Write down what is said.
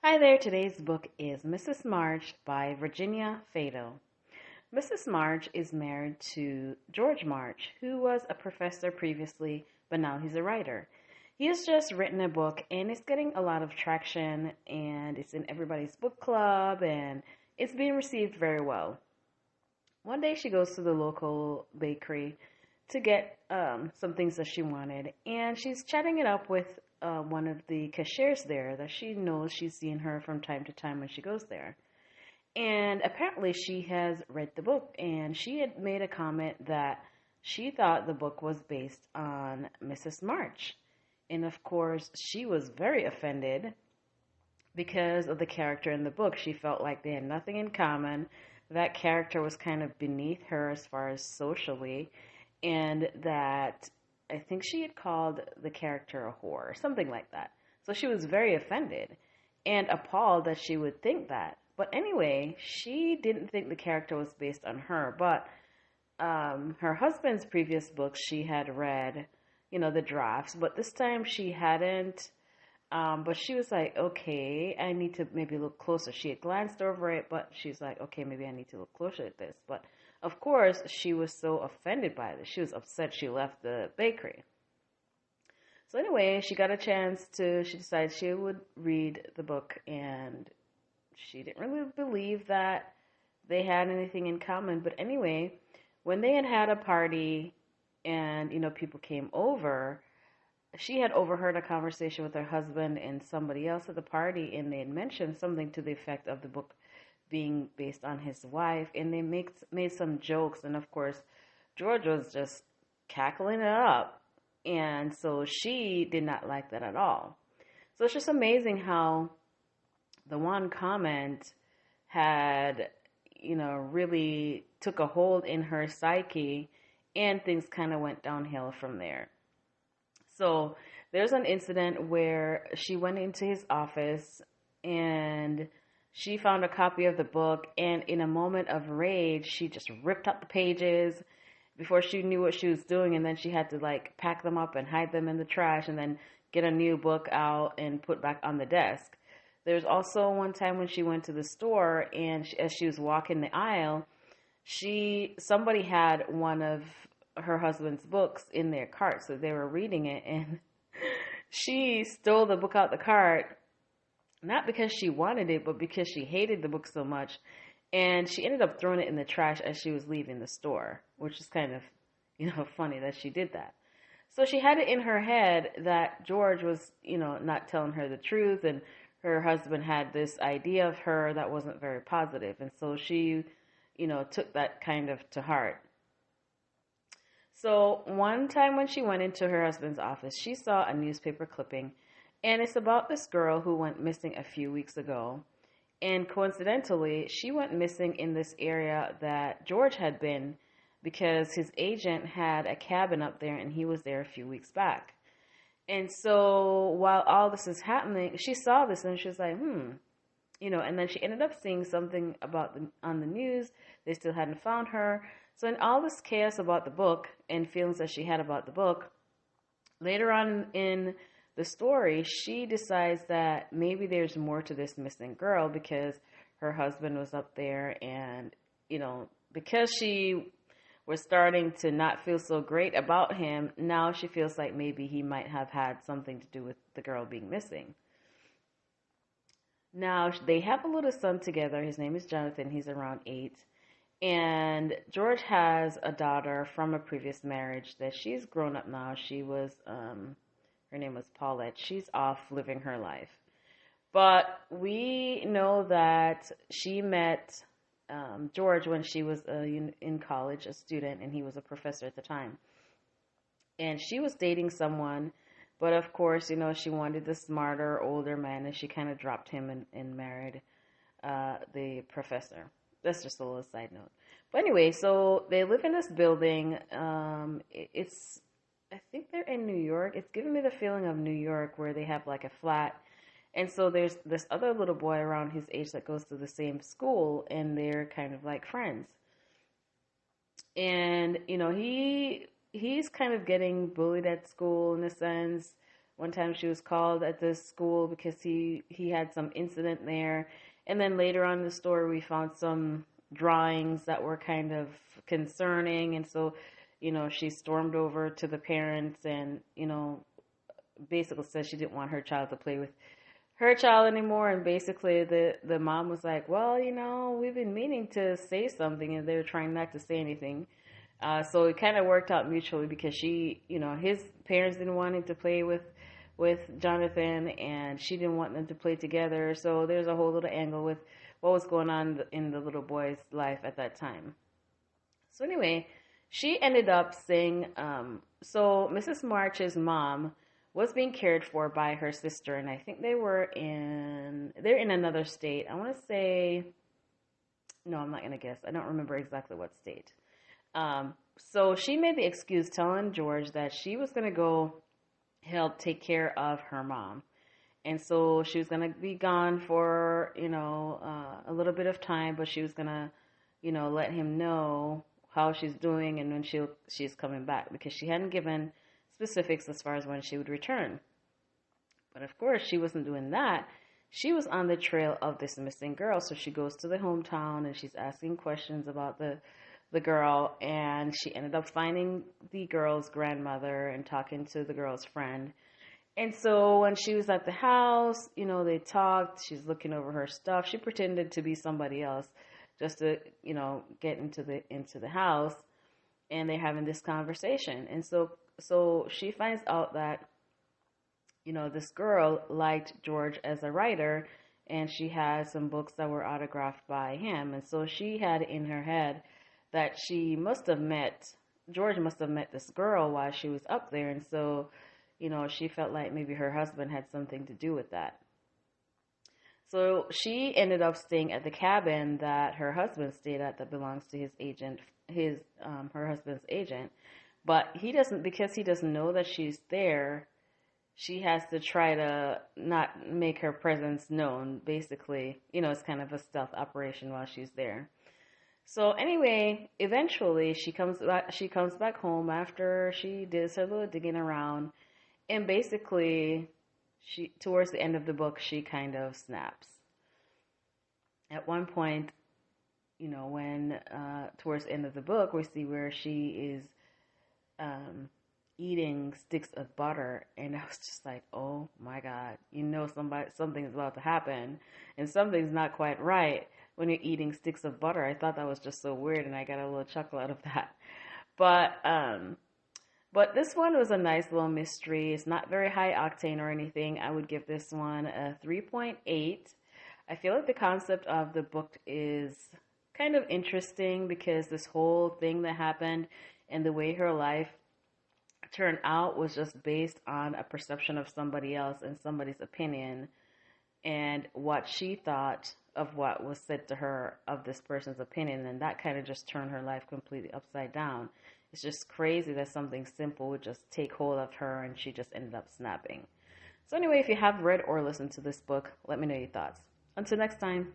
Hi there, today's book is Mrs. March by Virginia Feito. Mrs. March is married to George March, who was a professor previously, but now he's a writer. He has just written a book and it's getting a lot of traction and it's in everybody's book club and it's being received very well. One day she goes to the local bakery to get some things that she wanted, and she's chatting it up with one of the cashiers there that she knows she's seen her from time to time when she goes there. And apparently she has read the book, and she had made a comment that she thought the book was based on Mrs. March. And of course, she was very offended because of the character in the book. She felt like they had nothing in common. That character was kind of beneath her as far as socially, and that I think she had called the character a whore, or something like that. So she was very offended and appalled that she would think that. But anyway, she didn't think the character was based on her, but her husband's previous books she had read, the drafts, but this time she hadn't. But she was like, okay, I need to maybe look closer. She had glanced over it, but she's like, okay, maybe I need to look closer at this. But of course, she was so offended by this. She was upset she left the bakery. So anyway, she got a chance she decided she would read the book, and she didn't really believe that they had anything in common. But anyway, when they had a party and, people came over, she had overheard a conversation with her husband and somebody else at the party, and they had mentioned something to the effect of the book being based on his wife, and they made some jokes, and of course, George was just cackling it up, and so she did not like that at all. So it's just amazing how the one comment had, really took a hold in her psyche, and things kind of went downhill from there. So there's an incident where she went into his office and she found a copy of the book, and in a moment of rage, she just ripped up the pages before she knew what she was doing, and then she had to pack them up and hide them in the trash and then get a new book out and put back on the desk. There's also one time when she went to the store, and as she was walking the aisle, somebody had one of her husband's books in their cart, so they were reading it, and she stole the book out the cart, not because she wanted it, but because she hated the book so much, and she ended up throwing it in the trash as she was leaving the store, which is kind of, funny that she did that. So she had it in her head that George was, not telling her the truth, and her husband had this idea of her that wasn't very positive, and so she, took that kind of to heart. So one time when she went into her husband's office, she saw a newspaper clipping, and it's about this girl who went missing a few weeks ago. And coincidentally, she went missing in this area that George had been because his agent had a cabin up there and he was there a few weeks back. And so while all this is happening, she saw this and she was like, and then she ended up seeing something on the news. They still hadn't found her. So in all this chaos about the book and feelings that she had about the book, later on in the story, she decides that maybe there's more to this missing girl because her husband was up there, and, because she was starting to not feel so great about him, now she feels like maybe he might have had something to do with the girl being missing. Now, they have a little son together. His name is Jonathan. He's around 8. And George has a daughter from a previous marriage that she's grown up now. She was, her name was Paulette. She's off living her life. But we know that she met George when she was in college, a student, and he was a professor at the time. And she was dating someone, but of course, she wanted the smarter, older man, and she kind of dropped him and married the professor. That's just a little side note. But anyway, so they live in this building. I think they're in New York. It's giving me the feeling of New York where they have a flat. And so there's this other little boy around his age that goes to the same school, and they're kind of like friends. And, he's kind of getting bullied at school in a sense, One time she was called at this school because he had some incident there. And then later on in the story, we found some drawings that were kind of concerning. And so, she stormed over to the parents and, basically said she didn't want her child to play with her child anymore. And basically the mom was like, well, we've been meaning to say something, and they're trying not to say anything. So it kind of worked out mutually because his parents didn't want him to play with Jonathan, and she didn't want them to play together. So there's a whole little angle with what was going on in the little boy's life at that time. So anyway, she ended up saying, so Mrs. March's mom was being cared for by her sister, and I think they're in another state. I want to say, no, I'm not going to guess. I don't remember exactly what state. So she made the excuse telling George that she was going to go help take care of her mom. And so she was going to be gone for, a little bit of time, but she was going to, let him know how she's doing and when she's coming back, because she hadn't given specifics as far as when she would return. But of course, she wasn't doing that. She was on the trail of this missing girl. So she goes to the hometown and she's asking questions about the girl, and she ended up finding the girl's grandmother and talking to the girl's friend. And so when she was at the house, they talked. She's looking over her stuff. She pretended to be somebody else just to, get into the house, and they're having this conversation. And so she finds out that, this girl liked George as a writer, and she had some books that were autographed by him. And so she had in her head that George must have met this girl while she was up there. And so, she felt like maybe her husband had something to do with that. So she ended up staying at the cabin that her husband stayed at that belongs to his agent, her husband's agent. But because he doesn't know that she's there, she has to try to not make her presence known. Basically, it's kind of a stealth operation while she's there. So anyway, eventually she comes back home after she does her little digging around, and basically towards the end of the book, she kind of snaps. At one point, when towards the end of the book, we see where she is eating sticks of butter, and I was just like, oh my God, something's about to happen, and something's not quite right when you're eating sticks of butter. I thought that was just so weird, and I got a little chuckle out of that. But this one was a nice little mystery. It's not very high octane or anything. I would give this one a 3.8. I feel like the concept of the book is kind of interesting because this whole thing that happened and the way her life turned out was just based on a perception of somebody else and somebody's opinion and what she thought of what was said to her of this person's opinion, and that kind of just turned her life completely upside down. It's just crazy that something simple would just take hold of her and she just ended up snapping. So anyway, if you have read or listened to this book, let me know your thoughts. Until next time.